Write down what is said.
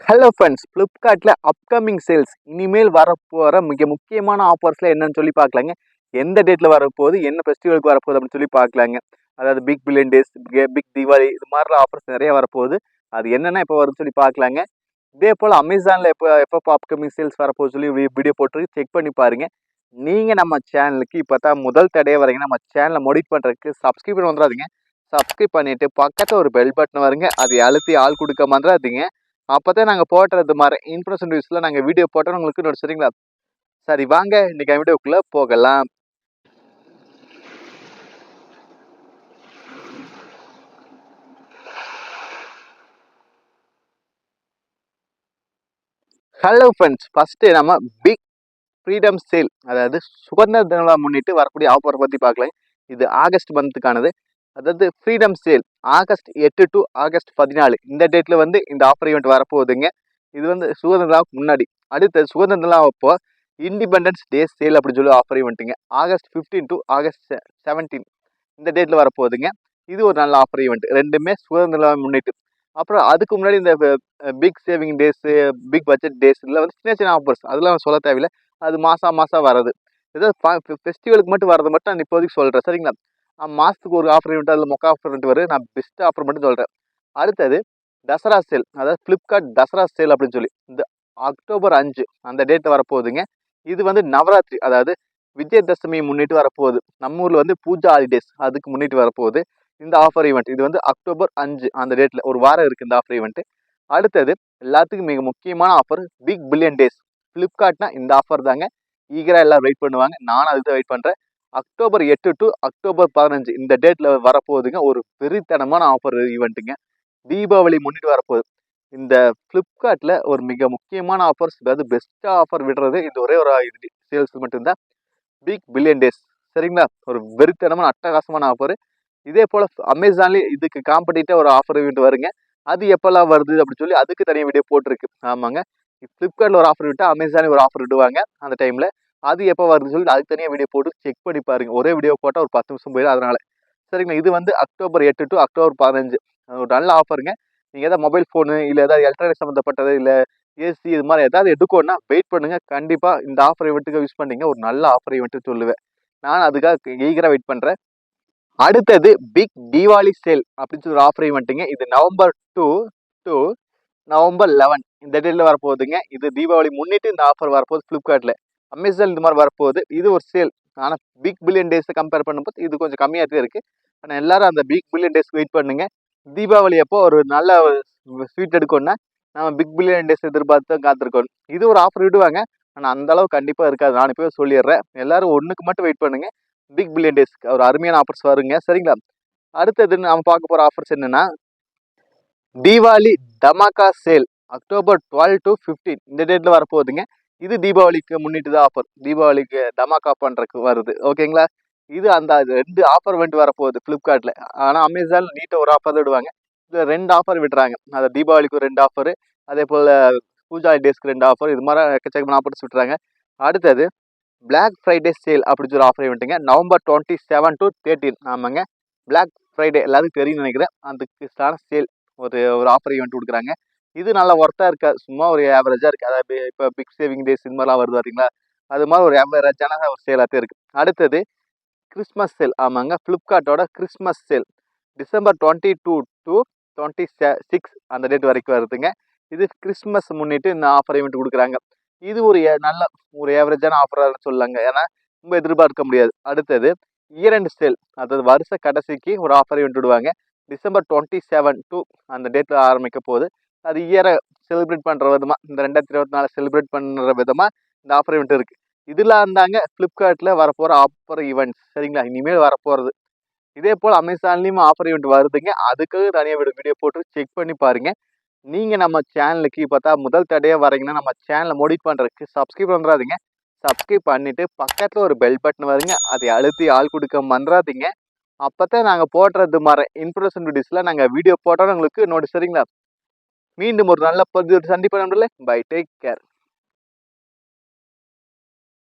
Hello friends, ஃப்ளிப்கார்ட்டில் upcoming sales இனிமேல் வரப்போகிற மிக முக்கியமான ஆஃபர்ஸில் என்னன்னு சொல்லி பார்க்கலாங்க. எந்த டேட்டில் வரப்போகுது, என்ன ஃபெஸ்டிவலுக்கு வரப்போகுது அப்படின்னு சொல்லி பார்க்கலாங்க. அதாவது big billion days, big Deepavali, இது மாதிரிலாம் ஆஃபர்ஸ் நிறைய வரப்போகுது. அது என்னென்ன எப்போ வரும்னு சொல்லி பார்க்கலாங்க. இதே போல் அமேசானில் எப்போ அப்கமிங் சேல்ஸ் வரப்போகுது சொல்லி வீடியோ போட்டு செக் பண்ணி பாருங்கள். நீங்கள் நம்ம சேனலுக்கு இப்போ தான் முதல் தடையே வரீங்க, நம்ம சேனலை மோடிஃபை பண்ணுறதுக்கு சப்ஸ்கிரைப் பண்ண வந்துடாதீங்க. சப்ஸ்கிரைப் பண்ணிவிட்டு பக்கத்தில் ஒரு பெல் பட்டன் வருங்க, அதை அழுத்தி ஆள் கொடுக்க வந்துடாதீங்க. அப்பதான் நாங்க போடுறது மாதிரி இன்ஃபர்மேஷன் நியூஸ்ல நாங்க வீடியோ போட்டோம் உங்களுக்கு நோட். சரிங்களா? சரி, வாங்க இன்னைக்கு வீடியோக்குள்ள போகலாம். ஹலோ ஃப்ரெண்ட்ஸ், ஃபர்ஸ்ட் நம்ம பிக் ஃப்ரீடம் சேல், அதாவது சுதந்திர தின முன்னிட்டு வரக்கூடிய ஆஃபர் பத்தி பார்க்கலாம். இது ஆகஸ்ட் மந்த்துக்கானது. அதாவது freedom sale August 8 to August 14 இந்த டேட்ல இந்த ஆஃபர் ஈவெண்ட் வரப்போகுதுங்க. இது சுதந்திர முன்னாடி. அடுத்த சுதந்திர அப்போ இண்டிபெண்டன்ஸ் டே சேல் அப்படின்னு சொல்லி ஆஃபர் ஈவெண்ட்டுங்க. ஆகஸ்ட் 15 டு ஆகஸ்ட் 17 இந்த டேட்ல வரப்போகுதுங்க. இது ஒரு நல்ல ஆஃபர் ஈவெண்ட், ரெண்டுமே சுதந்திர முன்னிட்டு. அப்புறம் அதுக்கு முன்னாடி இந்த big saving days, big budget days இதில் சின்ன சின்ன ஆஃபர்ஸ் அதெல்லாம் சொல்ல தேவையில்லை. அது மாதம் வர்றது. ஏதாவது ஃபெஸ்டிவலுக்கு மட்டும் வரது மட்டும் நான் இப்போதைக்கு சொல்கிறேன். சரிங்களா? மாதத்துக்கு ஒரு ஆஃபர் ஈவெண்ட், அதில் மொக்க ஆஃபர் ஈவெண்ட் வரும். நான் பெஸ்ட் ஆஃபர் மட்டும் சொல்கிறேன். அடுத்தது தசரா சேல், அதாவது ஃப்ளிப்கார்ட் தசரா சேல் அப்படின்னு சொல்லி இந்த அக்டோபர் 5 அந்த டேட் வரப்போகுதுங்க. இது நவராத்திரி, அதாவது விஜயதசமி முன்னிட்டு வரப்போகுது. நம்ம ஊரில் பூஜா ஹாலிடேஸ் அதுக்கு முன்னிட்டு வரப்போகுது இந்த ஆஃபர் ஈவெண்ட். இது அக்டோபர் 5 அந்த டேட்டில் ஒரு வாரம் இருக்குது இந்த ஆஃபர் ஈவெண்ட். அடுத்தது எல்லாத்துக்கும் மிக முக்கியமான ஆஃபர் பிக் பில்லியன் டேஸ். ஃப்ளிப்கார்ட்னா இந்த ஆஃபர் தாங்க ஈகராக எல்லாம் வெயிட் பண்ணுவாங்க. நானும் அதுக்கு தான் வெயிட் பண்ணுறேன். அக்டோபர் 8 டு அக்டோபர் 15 இந்த டேட்டில் வரப்போகுதுங்க. ஒரு பெரித்தனமான ஆஃபர் ஈவெண்ட்டுங்க. தீபாவளி முன்னிட்டு வரப்போகுது. இந்த ஃப்ளிப்கார்ட்டில் ஒரு மிக முக்கியமான ஆஃபர்ஸ், அதாவது பெஸ்ட்டாக ஆஃபர் விடுறது இந்த ஒரே ஒரு சேல்ஸ் மட்டும்தான், பிக் பில்லியன் டேஸ். சரிங்களா? ஒரு வெறித்தனமான அட்டகாசமான ஆஃபர். இதே போல் அமேசான்லேயே இதுக்கு காம்படிட்டாக ஒரு ஆஃபர் ஈவெண்ட் வருங்க. அது எப்போல்லாம் வருது அப்படின்னு சொல்லி அதுக்கு தனியாக வீடியோ போட்டிருக்கு. ஆமாங்க, ஃப்ளிப்கார்ட்டில் ஒரு ஆஃபர் விட்டால் அமேசானில் ஒரு ஆஃபர் விடுவாங்க அந்த டைமில். அது எப்போ வருதுன்னு சொல்லி அதுக்கு தனியாக வீடியோ போட்டு செக் பண்ணி பாருங்க. ஒரே வீடியோ போட்டால் ஒரு 10 நிமிஷம் போயிடும். அதனால சரிங்களா? இது அக்டோபர் 8 டு அக்டோபர் 15 ஒரு நல்ல ஆஃபருங்க. நீங்கள் எதாவது மொபைல் ஃபோனு இல்லை ஏதாவது எலக்ட்ரானிக் சம்மந்தப்பட்டது இல்லை ஏசி இது மாதிரி ஏதாவது எடுக்கணும்னா வெயிட் பண்ணுங்க. கண்டிப்பாக இந்த ஆஃபர் ஈவெண்ட்டுக்கு யூஸ் பண்ணிங்க. ஒரு நல்ல ஆஃபர் ஈவெண்ட்டு சொல்லுவேன். நான் அதுக்காக ஈகராக வெயிட் பண்ணுறேன். அடுத்தது பிக் தீபாவளி சேல் அப்படின்னு சொல்லி ஒரு ஆஃபர் ஈவெண்ட்டுங்க. இது நவம்பர் 2 டு நவம்பர் 11 இந்த டேட்டில் வரப்போகுதுங்க. இது தீபாவளி முன்னிட்டு இந்த ஆஃபர் வரப்போகுது ஃப்ளிப்கார்ட்டில். அமேசான் இந்த மாதிரி வரப்போகுது. இது ஒரு சேல். ஆனால் பிக் பில்லியன் டேஸை கம்பேர் பண்ணும்போது இது கொஞ்சம் கம்மியாக தான் இருக்குது. ஆனால் எல்லாரும் அந்த பிக் பில்லியன் டேஸ்க்கு வெயிட் பண்ணுங்க. தீபாவளி அப்போ ஒரு நல்ல ஸ்வீட் எடுக்கணும்னா நம்ம பிக் பில்லியன் டேஸ் எதிர்பார்த்து காத்திருக்கணும். இது ஒரு ஆஃபர் விடுவாங்க, ஆனால் அந்த அளவு கண்டிப்பாக இருக்காது. நான் இப்போ சொல்லிடுறேன். எல்லாரும் ஒன்றுக்கு மட்டும் வெயிட் பண்ணுங்க. பிக் பில்லியன் டேஸ்க்கு ஒரு அருமையான ஆஃபர்ஸ் வருங்க. சரிங்களா? அடுத்தது நம்ம பார்க்க போகிற ஆஃபர்ஸ் என்னன்னா Deepavali dhamaka sale October 12 to 15 இந்த டேட்டில் வரப்போகுதுங்க. இது தீபாவளிக்கு முன்னிட்டு தான் ஆஃபர். தீபாவளிக்கு தமாக்கா பண்ணுறதுக்கு வருது. ஓகேங்களா? இது அந்த 2 ஆஃபர் வரப்போகுது ஃப்ளிப்கார்ட்டில். ஆனால் அமேசானில் நீட்டாக ஒரு ஆஃபர் தான் விடுவாங்க. இதில் 2 ஆஃபர் விடுறாங்க. அது தீபாவளிக்கு 2 ஆஃபர், அதே போல் பூஜா டேஸ்க்கு 2 ஆஃபர், இது மாதிரி எக்கச்சக்கமான ஆஃபர்ஸ் விட்டுறாங்க. அடுத்தது பிளாக் ஃப்ரைடே சேல் அப்படின்னு சொல்லி ஆஃபர் ஈவெண்ட்டுங்க. November 27 to 13. ஆமாங்க, பிளாக் ஃப்ரைடே எல்லாத்துக்கும் தெரியும்னு நினைக்கிறேன். அதுக்கு சேல் ஒரு ஆஃபர் ஈவெண்ட் கொடுக்குறாங்க. இது நல்லா ஒர்த்தாக இருக்காது, சும்மா ஒரு ஆவரேஜாக இருக்குது. அதாவது இப்போ பிக் சேவிங் டேஸ் இது மாதிரிலாம் வருது பார்த்தீங்களா? அது மாதிரி ஒரு ஆவரேஜான ஒரு சேலாக தான் இருக்குது. அடுத்தது கிறிஸ்மஸ் சேல். ஆமாங்க, ஃப்ளிப்கார்ட்டோட கிறிஸ்மஸ் சேல் டிசம்பர் 22 டு 26 அந்த டேட் வரைக்கும் வருதுங்க. இது கிறிஸ்மஸ் முன்னிட்டு இந்த ஆஃபர் ஈவெண்ட் கொடுக்குறாங்க. இது ஒரு நல்ல ஒரு ஏவரேஜான ஆஃபராக சொல்லலாங்க, ஏன்னா ரொம்ப எதிர்பார்க்க முடியாது. அடுத்தது இயர் எண்ட் சேல், அதாவது வருஷ கடைசிக்கு ஒரு ஆஃபர் ஈவெண்ட் விடுவாங்க. டிசம்பர் 27 டு அந்த டேட்டில் ஆரம்பிக்க போகுது. அது இயரை செலிப்ரேட் பண்ணுற விதமாக, இந்த 2024 செலிப்ரேட் பண்ணுற விதமாக இந்த ஆஃபர் ஈவெண்ட் இருக்குது. இதெல்லாம் இருந்தாங்க ஃப்ளிப்கார்ட்டில் வரப்போகிற ஆஃபர் ஈவெண்ட்ஸ். சரிங்களா? இனிமேல் வரப்போகிறது. இதே போல் அமேசான்லேயும் ஆஃபர் ஈவெண்ட் வருதுங்க. அதுக்கு தனியாக வீடியோ போட்டு செக் பண்ணி பாருங்கள். நீங்கள் நம்ம சேனலுக்கு இப்போ தான் முதல் தடையாக வரீங்கன்னா நம்ம சேனலை மோடிஃபை பண்ணுறதுக்கு சப்ஸ்கிரைப் பண்ணுறாதீங்க. சப்ஸ்கிரைப் பண்ணிவிட்டு பக்கத்தில் ஒரு பெல் பட்டன் வருங்க, அதை அழுத்தி ஆள் கொடுக்க மறந்துடாதீங்க. அப்போ தான் நாங்கள் போடுறது மாதிரி இன்ஃபர்மேஷன் வீடியோஸில் நாங்கள் வீடியோ போட்டோன்னு உங்களுக்கு நோட்டீஸ். சரிங்களா? மீண்டும் ஒரு நல்ல பதிவு சந்திப்பு நண்பர்களே. Bye, take care.